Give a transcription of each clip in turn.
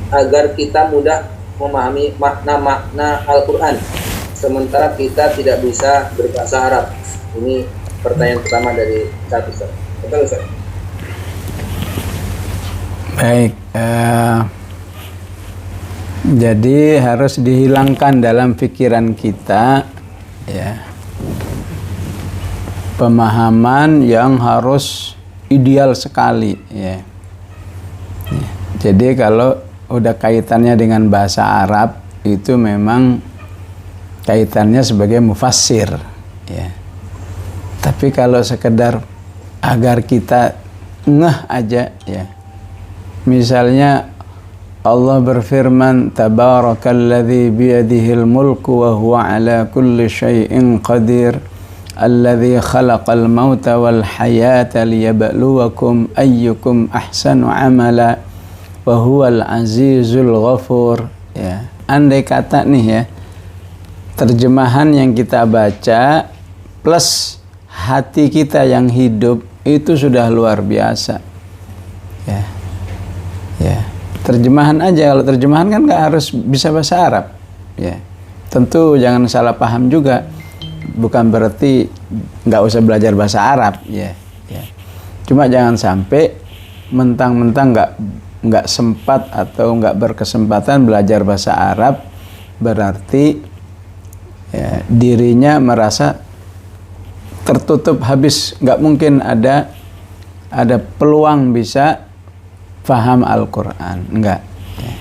agar kita mudah memahami makna-makna Al-Quran, sementara kita tidak bisa berbahasa Arab? Ini pertanyaan pertama dari Ustaz. Betul, Ustaz? Baik, jadi harus dihilangkan dalam pikiran kita, ya, pemahaman yang harus ideal sekali, ya. Jadi kalau udah kaitannya dengan bahasa Arab itu memang kaitannya sebagai mufassir, ya. Tapi kalau sekedar agar kita ngeh aja, ya. Misalnya Allah berfirman, Tabarakalladzi biyadihil mulku wa huwa ala kulli syai'in qadir, alladzi khalaqal mauta wal hayata liyabluwakum ayyukum ahsanu amala wa huwal azizul ghafur. Ya, andai kata nih, ya, terjemahan yang kita baca plus hati kita yang hidup itu sudah luar biasa, ya. Ya, terjemahan aja. Kalau terjemahan kan nggak harus bisa bahasa Arab, ya. Tentu jangan salah paham juga, bukan berarti nggak usah belajar bahasa Arab, ya. Ya. Cuma jangan sampai mentang-mentang nggak sempat atau nggak berkesempatan belajar bahasa Arab, berarti, ya, dirinya merasa tertutup habis, nggak mungkin ada peluang bisa faham Al-Quran. Enggak, ya.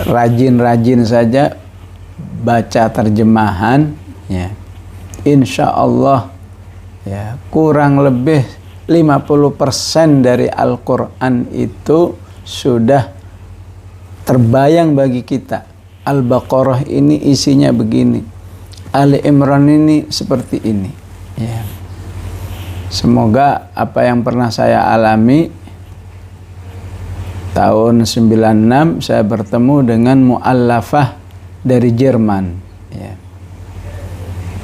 Rajin-rajin saja baca terjemahan, ya. Insya Allah, ya, kurang lebih 50% dari Al-Quran itu sudah terbayang bagi kita. Al-Baqarah ini isinya begini, Ali Imran ini seperti ini, ya. Semoga apa yang pernah saya alami tahun 96, saya bertemu dengan mu'allafah dari Jerman, ya.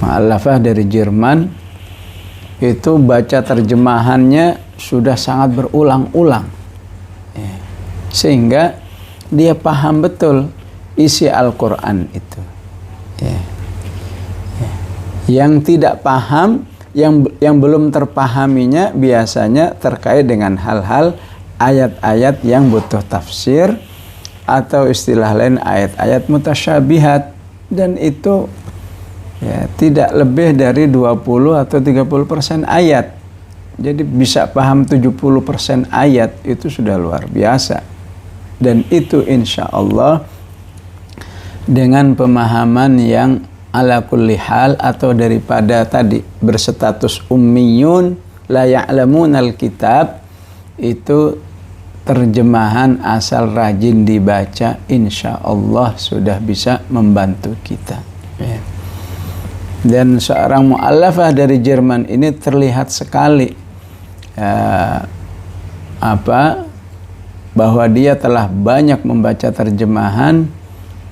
Mu'allafah dari Jerman itu baca terjemahannya sudah sangat berulang-ulang, ya. Sehingga dia paham betul isi Al-Quran itu, ya. Ya. Yang tidak paham, yang belum terpahaminya biasanya terkait dengan hal-hal ayat-ayat yang butuh tafsir, atau istilah lain ayat-ayat mutasyabihat, dan itu, ya, tidak lebih dari 20 atau 30% ayat. Jadi bisa paham 70% ayat itu sudah luar biasa. Dan itu insya Allah dengan pemahaman yang ala kulli hal, atau daripada tadi berstatus ummiyun la ya'lamunal kitab, itu terjemahan asal rajin dibaca insya Allah sudah bisa membantu kita, ya. Dan seorang mu'allafah dari Jerman ini terlihat sekali bahwa dia telah banyak membaca terjemahan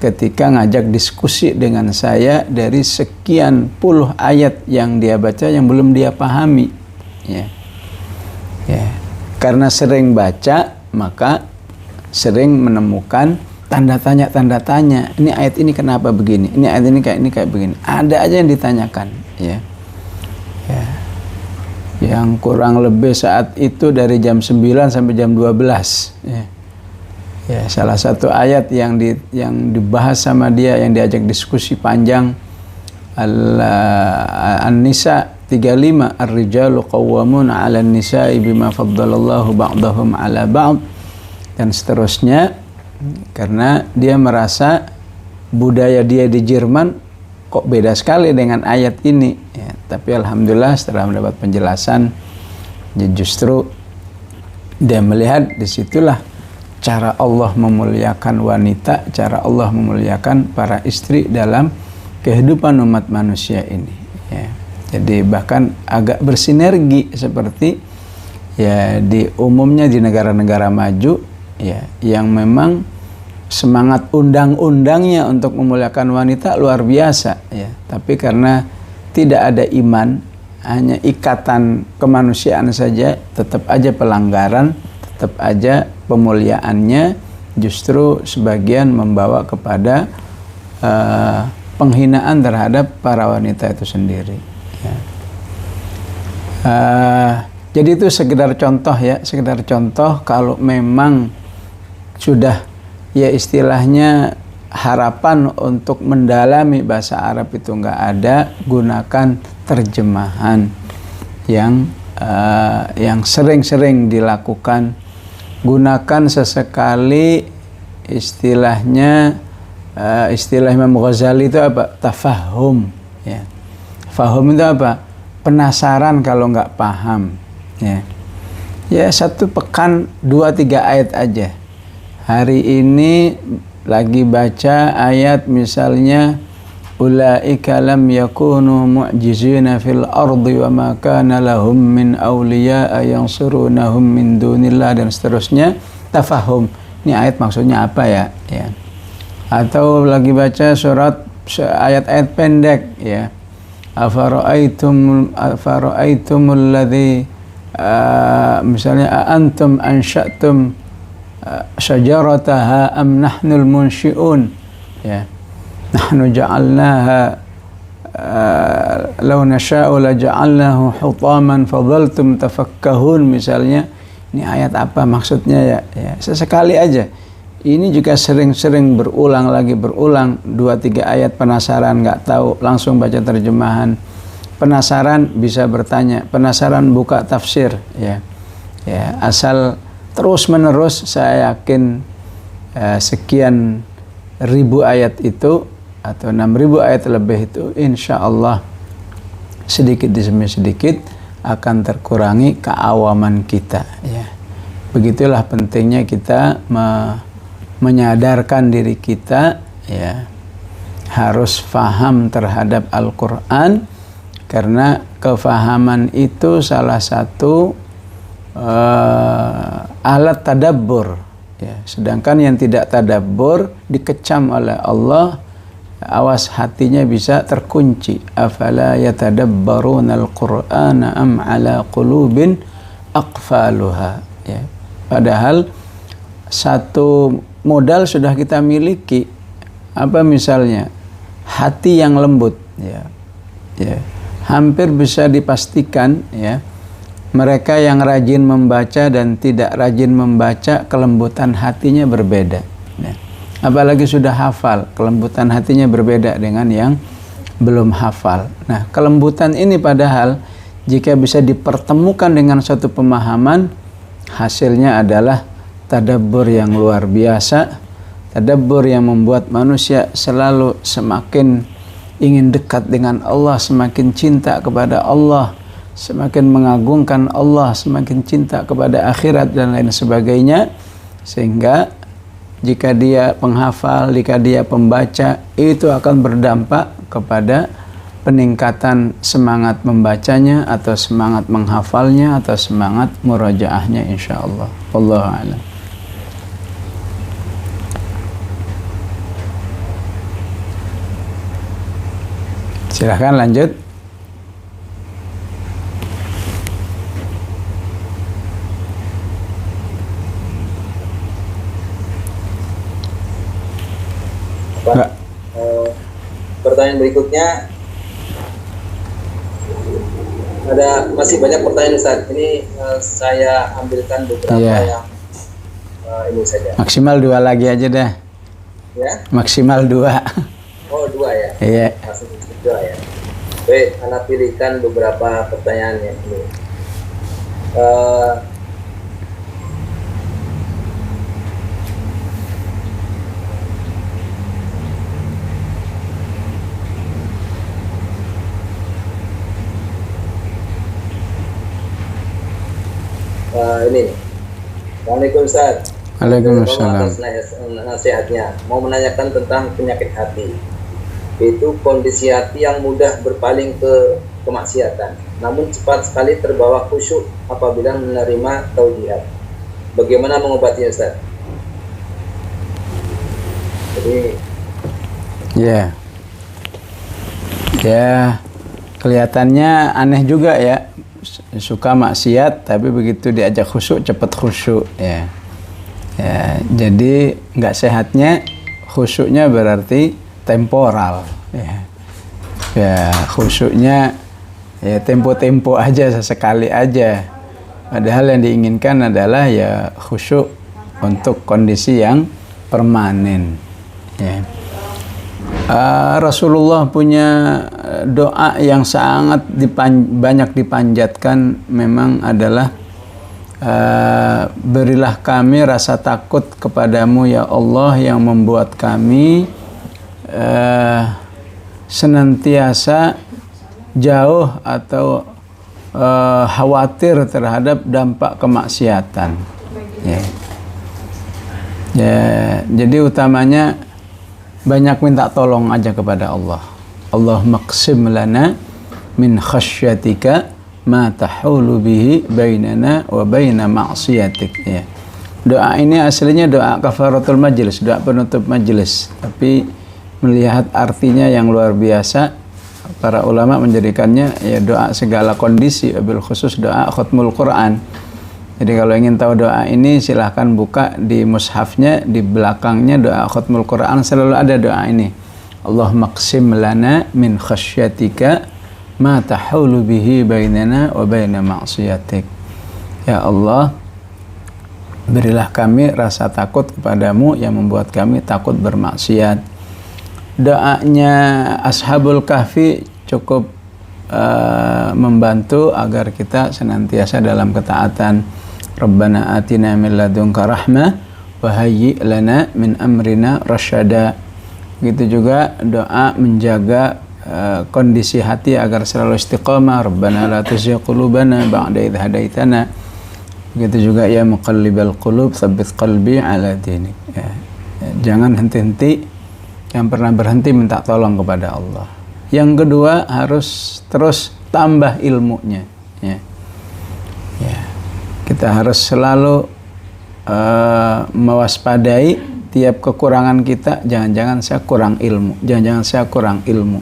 ketika ngajak diskusi dengan saya dari sekian puluh ayat yang dia baca yang belum dia pahami, ya. Ya. Karena sering baca, maka sering menemukan tanda tanya. Ini ayat ini kenapa begini? Ini ayat ini kayak begini. Ada aja yang ditanyakan, ya. Ya. Yang kurang lebih saat itu dari jam 9 sampai jam 12, ya. Ya, salah satu ayat yang dibahas sama dia, yang diajak diskusi panjang, An-Nisa 35, ar-rijalu qawwamuna 'alan nisa'i bima faddalallahu ba'dahum 'ala ba'd, dan seterusnya. Karena dia merasa budaya dia di Jerman kok beda sekali dengan ayat ini, ya. Tapi alhamdulillah setelah mendapat penjelasan, ya, justru dia melihat disitulah cara Allah memuliakan wanita, cara Allah memuliakan para istri dalam kehidupan umat manusia ini, ya. Jadi bahkan agak bersinergi seperti, ya, di umumnya di negara-negara maju, ya, yang memang semangat undang-undangnya untuk memuliakan wanita luar biasa, ya. Tapi karena tidak ada iman, hanya ikatan kemanusiaan saja, tetap aja pelanggaran, tetap aja pemuliaannya justru sebagian membawa kepada penghinaan terhadap para wanita itu sendiri. Ya. Jadi itu sekedar contoh ya, sekedar contoh kalau memang sudah ya istilahnya harapan untuk mendalami bahasa Arab itu nggak ada, gunakan terjemahan yang sering-sering dilakukan. Gunakan sesekali istilahnya istilah Imam Ghazali itu apa? Tafahum. Ya. Fahum itu apa? Penasaran kalau nggak paham. Ya. Ya 1 pekan 2-3 ayat aja. Hari ini lagi baca ayat misalnya ulaika lam yakunu mu'jizina fil ardi wa ma kana lahum min awliya yansurunahum min dunillah dan seterusnya. Tafahum. Ini ayat maksudnya apa ya? Ya. Atau lagi baca surat ayat-ayat pendek ya. Afara'aitumul ladzi misalnya antum ansha'tum syajarataha am nahnul munsyi'un ya. Nahnu ja'alnaha law nasha'u la ja'alnahu hutaman fadhaltum tafakkahun misalnya. Ini ayat apa maksudnya ya? Ya sesekali aja. Ini juga sering-sering berulang 2-3 ayat penasaran nggak tahu langsung baca terjemahan. Penasaran bisa bertanya, penasaran buka tafsir ya. Ya, asal terus menerus saya yakin sekian ribu ayat itu atau 6.000 ayat lebih itu insya Allah sedikit demi sedikit akan terkurangi keawaman kita ya. Begitulah pentingnya kita menyadarkan diri kita ya harus faham terhadap Al-Quran, karena kefahaman itu salah satu alat tadabbur ya. Sedangkan yang tidak tadabbur dikecam oleh Allah, awas hatinya bisa terkunci. Afala yatadabbarunal Qur'ana am ala qulubin aqfaluha ya. Padahal satu modal sudah kita miliki, apa misalnya hati yang lembut ya. Ya. Hampir bisa dipastikan ya, mereka yang rajin membaca dan tidak rajin membaca kelembutan hatinya berbeda ya. Apalagi sudah hafal, kelembutan hatinya berbeda dengan yang belum hafal. Nah, kelembutan ini padahal jika bisa dipertemukan dengan suatu pemahaman, hasilnya adalah tadabbur yang luar biasa, tadabbur yang membuat manusia selalu semakin ingin dekat dengan Allah, semakin cinta kepada Allah, semakin mengagungkan Allah, semakin cinta kepada akhirat dan lain sebagainya. Sehingga jika dia penghafal, jika dia pembaca, itu akan berdampak kepada peningkatan semangat membacanya atau semangat menghafalnya atau semangat murajaahnya insyaallah. Wallahu a'lam. Silahkan lanjut. Pertanyaan berikutnya, ada masih banyak pertanyaan Ustaz. Ini saya ambilkan beberapa yang ini saja. Maksimal 2 lagi aja dah. Ya? Maksimal 2. Oh 2 ya? Iya. Masih 2 ya. Baik, Anda pilihkan beberapa pertanyaan yang ini. Ini nih. Assalamualaikum Ustaz. Waalaikumsalam. Nasihatnya, mau menanyakan tentang penyakit hati. Itu kondisi hati yang mudah berpaling ke kemaksiatan, namun cepat sekali terbawa khusyuk apabila menerima tauhid. Bagaimana mengobatinya Ustaz? Jadi ya kelihatannya aneh juga ya, suka maksiat tapi begitu diajak khusyuk cepat khusyuk ya. Ya, jadi nggak sehatnya khusyuknya berarti temporal. Ya, khusyuknya ya tempo-tempo aja, sesekali aja. Padahal yang diinginkan adalah ya khusyuk untuk kondisi yang permanen. Ya. Rasulullah punya doa yang sangat banyak dipanjatkan memang adalah berilah kami rasa takut kepadamu ya Allah yang membuat kami senantiasa jauh atau khawatir terhadap dampak kemaksiatan. Jadi utamanya banyak minta tolong aja kepada Allah. Allahumma qsim lana min khasyatika ma tahulu bihi bainana wa baina ma'siyatik. Ya. Doa ini aslinya doa kafaratul majlis, doa penutup majlis, tapi melihat artinya yang luar biasa, para ulama menjadikannya ya doa segala kondisi, wabil khusus doa khatmul Quran. Jadi kalau ingin tahu doa ini silahkan buka di mushafnya, di belakangnya doa khatmul Quran selalu ada doa ini. Allahumma qsim lana min khasyatika ma tahulu bihi bainana wa baina ma'siyatik. Ya Allah, berilah kami rasa takut kepadamu yang membuat kami takut bermaksiat. Doanya Ashabul Kahfi cukup membantu agar kita senantiasa dalam ketaatan. Rabbana atina min ladunka rahmah wa hayyi lana min amrina rasyada. Begitu juga doa menjaga kondisi hati agar selalu istiqamah. Rabbana la tuzigh qulubana ba'da idh hadaitana. Begitu juga ya muqallibal qulub tsabbit qalbi ala dinik. Jangan henti-henti, yang pernah berhenti minta tolong kepada Allah. Yang kedua harus terus tambah ilmunya. Kita harus selalu mewaspadai tiap kekurangan kita. Jangan-jangan saya kurang ilmu. Jangan-jangan saya kurang ilmu.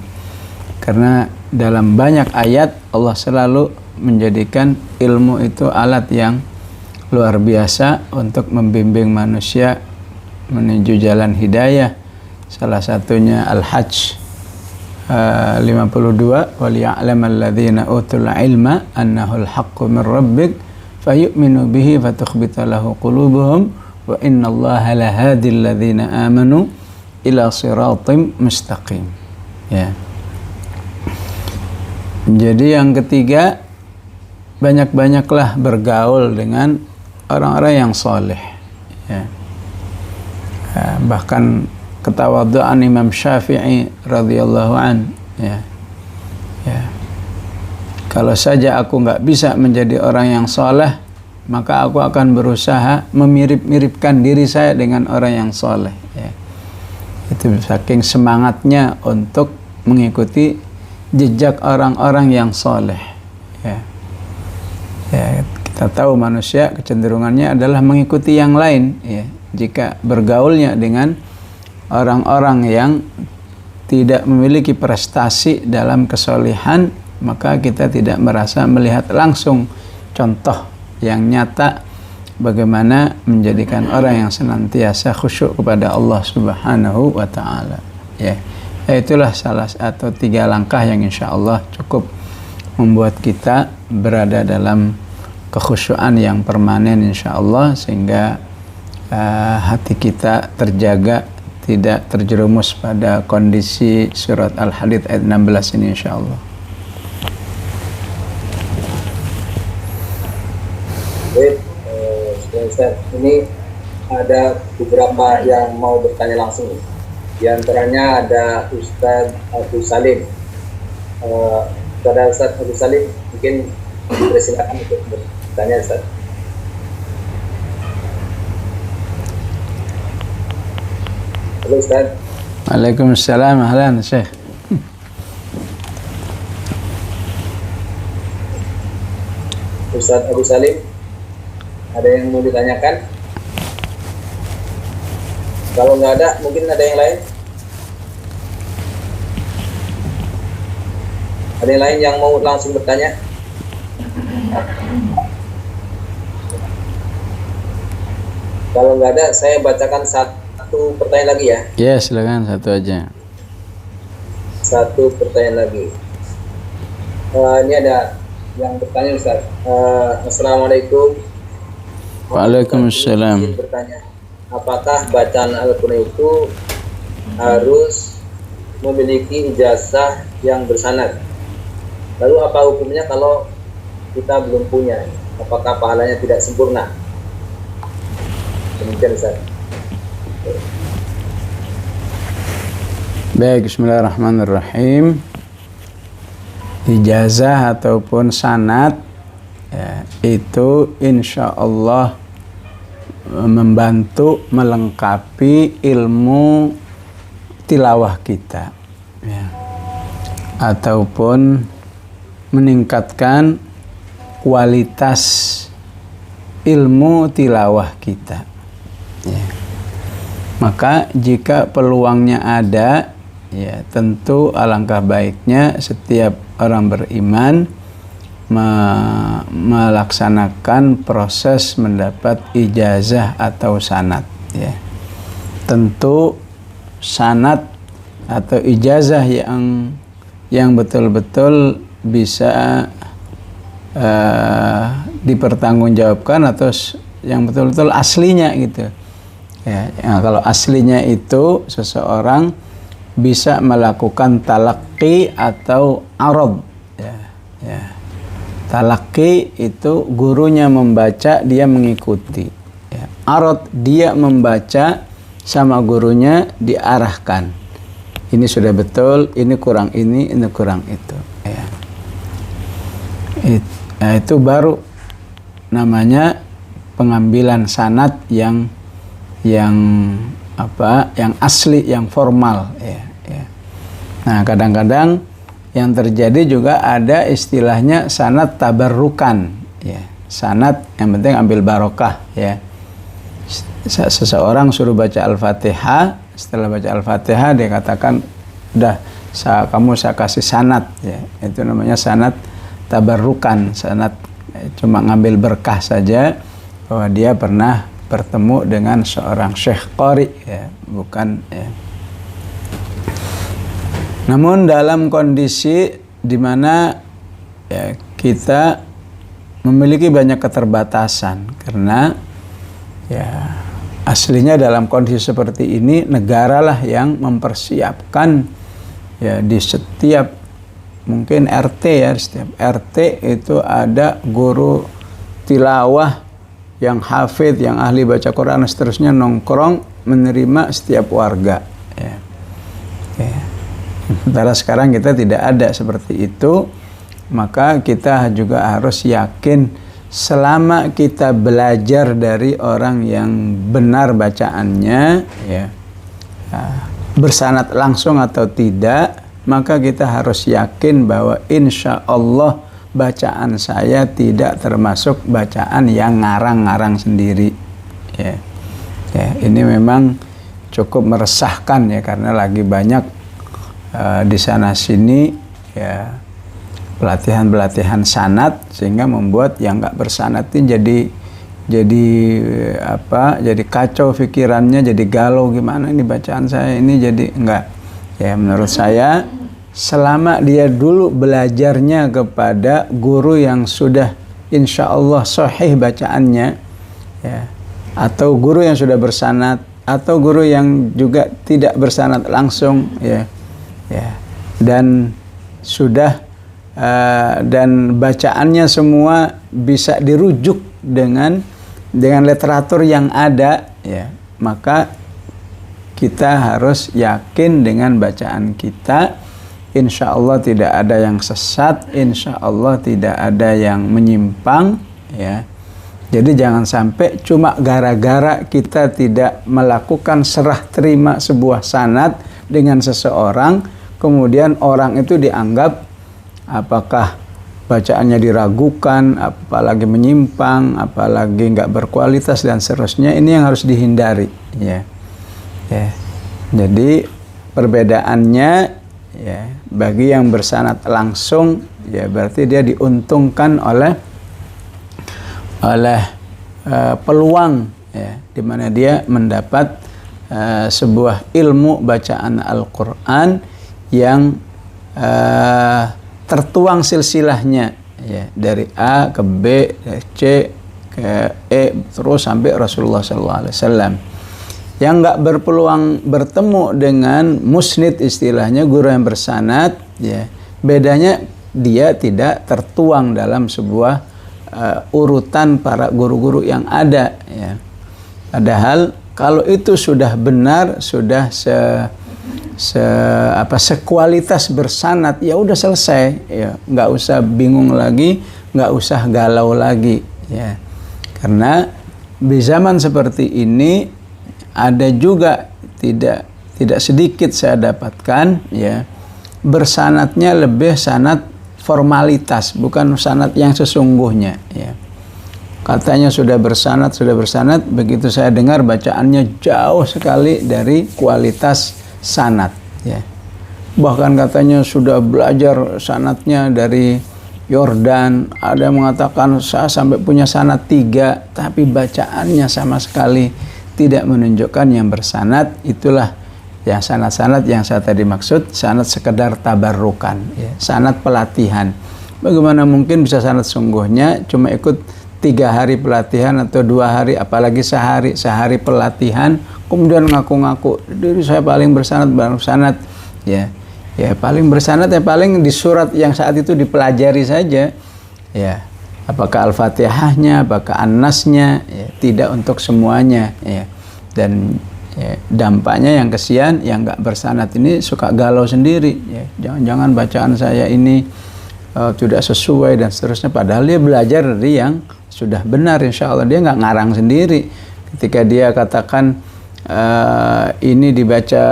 Karena dalam banyak ayat Allah selalu menjadikan ilmu itu alat yang luar biasa untuk membimbing manusia menuju jalan hidayah. Salah satunya Al-Hajj 52, waliya'lamal ladzina utul ilma annahu al-haqqu min rabbik fayu'minu bihi fatukhbita lahu qulubuhum wa innallaha lahadil ladzina amanu ila siratim mustaqim. Ya. Jadi yang ketiga, banyak-banyaklah bergaul dengan orang-orang yang soleh. Bahkan ketawaduan Imam Syafi'i radhiyallahu an. Kalau saja aku nggak bisa menjadi orang yang soleh, maka aku akan berusaha memirip-miripkan diri saya dengan orang yang soleh. Itu saking semangatnya untuk mengikuti jejak orang-orang yang soleh. Kita tahu manusia kecenderungannya adalah mengikuti yang lain. Jika bergaulnya dengan orang-orang yang tidak memiliki prestasi dalam kesolehan, maka kita tidak merasa melihat langsung contoh yang nyata bagaimana menjadikan orang yang senantiasa khusyuk kepada Allah Subhanahu wa Ta'ala. Itulah salah satu 3 langkah yang insya Allah cukup membuat kita berada dalam kekhusyuan yang permanen insya Allah, sehingga hati kita terjaga, tidak terjerumus pada kondisi surat Al-Hadid ayat 16 ini insya Allah. Baik, Ustaz, ini ada beberapa yang mau bertanya langsung. Di antaranya ada Ustaz Abu Salim. Kepada Ustaz Abu Salim, mungkin dipersilakan untuk bertanya, Ustaz. Halo Ustaz. Waalaikumsalam, ahlan Syekh. Ustaz Abu Salim, ada yang mau ditanyakan? Kalau nggak ada, mungkin ada yang lain? Ada yang lain yang mau langsung bertanya? Kalau nggak ada, saya bacakan satu pertanyaan lagi ya. Ya, silakan satu aja. Satu pertanyaan lagi. Ini ada yang bertanya Ustaz. Assalamualaikum. Waalaikumsalam. Izin bertanya, apakah bacaan Al-Quran itu harus memiliki ijazah yang bersanad? Lalu apa hukumnya kalau kita belum punya? Apakah pahalanya tidak sempurna? Demikian Ustaz. Baik, bismillahirrahmanirrahim. Ijazah ataupun sanad ya, itu insya Allah membantu melengkapi ilmu tilawah kita ya, ataupun meningkatkan kualitas ilmu tilawah kita ya. Maka jika peluangnya ada ya, tentu alangkah baiknya setiap orang beriman melaksanakan proses mendapat ijazah atau sanad ya. Tentu sanad atau ijazah yang betul-betul bisa dipertanggungjawabkan atau yang betul-betul aslinya gitu ya. Kalau aslinya itu seseorang bisa melakukan talaqi atau arad ya, ya. Talaqi itu gurunya membaca, dia mengikuti ya. Arad dia membaca sama gurunya diarahkan, ini sudah betul, ini kurang ini kurang itu ya. Itu baru namanya pengambilan sanad yang asli, yang formal ya, ya. Nah, kadang-kadang yang terjadi juga ada istilahnya sanad tabarrukan ya. Sanad yang penting ambil barokah ya. Seseorang suruh baca Al-Fatihah, setelah baca Al-Fatihah dia katakan, udah kamu saya kasih sanad ya. Itu namanya sanad tabarrukan, sanad cuma ngambil berkah saja bahwa dia pernah bertemu dengan seorang syekh qari ya, bukan ya. Namun dalam kondisi di mana ya, kita memiliki banyak keterbatasan karena ya aslinya dalam kondisi seperti ini negaralah yang mempersiapkan ya, di setiap mungkin RT ya, di setiap RT itu ada guru tilawah yang hafidh, yang ahli baca Quran, seterusnya nongkrong menerima setiap warga ya. Ya. Sementara sekarang kita tidak ada seperti itu, maka kita juga harus yakin selama kita belajar dari orang yang benar bacaannya ya, bersanad langsung atau tidak, maka kita harus yakin bahwa insya Allah bacaan saya tidak termasuk bacaan yang ngarang-ngarang sendiri ya. Ya, ini memang cukup meresahkan ya, karena lagi banyak di sana sini ya pelatihan sanad, sehingga membuat yang nggak bersanad ini jadi kacau pikirannya, jadi galau, gimana ini bacaan saya ini, jadi enggak ya. Menurut saya selama dia dulu belajarnya kepada guru yang sudah insya Allah sahih bacaannya ya, atau guru yang sudah bersanad, atau guru yang juga tidak bersanad langsung ya, ya, dan sudah dan bacaannya semua bisa dirujuk dengan literatur yang ada ya, maka kita harus yakin dengan bacaan kita. Insya Allah tidak ada yang sesat, insya Allah tidak ada yang menyimpang ya. Jadi jangan sampai cuma gara-gara kita tidak melakukan serah terima sebuah sanad dengan seseorang, kemudian orang itu dianggap apakah bacaannya diragukan, apalagi menyimpang, apalagi nggak berkualitas dan seterusnya. Ini yang harus dihindari ya. Ya. Jadi perbedaannya ya, bagi yang bersanad langsung ya berarti dia diuntungkan oleh peluang ya, di mana dia mendapat sebuah ilmu bacaan Al-Quran yang tertuang silsilahnya, ya, dari A ke B, dari C ke E, terus sampai Rasulullah SAW. Yang nggak berpeluang bertemu dengan musnid, istilahnya guru yang bersanad, ya, bedanya dia tidak tertuang dalam sebuah urutan para guru-guru yang ada, ya. Padahal kalau itu sudah benar, sudah sekualitas bersanad, ya udah selesai, ya, nggak usah bingung lagi, nggak usah galau lagi, ya. Karena di zaman seperti ini ada juga tidak sedikit saya dapatkan, ya, bersanadnya lebih sanad formalitas, bukan sanad yang sesungguhnya, ya. Katanya sudah bersanad, begitu saya dengar bacaannya jauh sekali dari kualitas sanad, ya. Bahkan katanya sudah belajar sanadnya dari Yordan, ada yang mengatakan saya sampai punya sanad 3, tapi bacaannya sama sekali tidak menunjukkan yang bersanad. Itulah yang sanad-sanad yang saya tadi maksud, sanad sekedar tabarrukan, ya, sanad pelatihan. Bagaimana mungkin bisa sanad sungguhnya cuma ikut 3 hari pelatihan atau 2 hari, apalagi sehari pelatihan, kemudian ngaku-ngaku diri saya paling bersanad, ya. Ya paling bersanad, ya paling di surat yang saat itu dipelajari saja, ya. Apakah Al-Fatihahnya, apakah An-Nasnya, ya, tidak untuk semuanya, ya. Dan ya, dampaknya yang kesian yang nggak bersanad ini suka galau sendiri, ya. Jangan-jangan bacaan saya ini tidak sesuai dan seterusnya, padahal dia belajar dari yang sudah benar, insya Allah. Dia nggak ngarang sendiri. Ketika dia katakan ini dibaca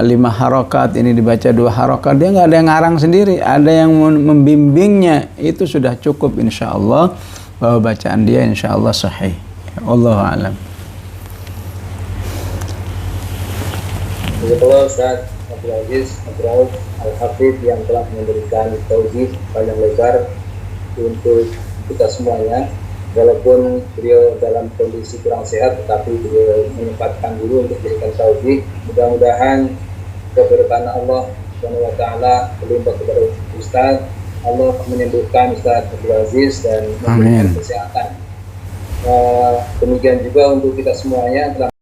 5 harokat, ini dibaca 2 harokat, dia nggak ada yang ngarang sendiri, ada yang membimbingnya. Itu sudah cukup, insya Allah, bahwa bacaan dia insya Allah sahih. Wallahu a'lam. Alhamdulillah Ustaz Abdul Aziz Abdul Al-Hafidh yang telah memberikan tauhid panjang lebar untuk kita semuanya. Walaupun beliau dalam kondisi kurang sehat, tetapi beliau menyempatkan dulu untuk memberikan tauhid. Mudah-mudahan keberkahan Allah Subhanahu wa taala berlimpah kepada Ustaz. Allah menyembuhkan Ustaz Abdul Aziz dan memberikan kesehatan. Demikian juga untuk kita semuanya.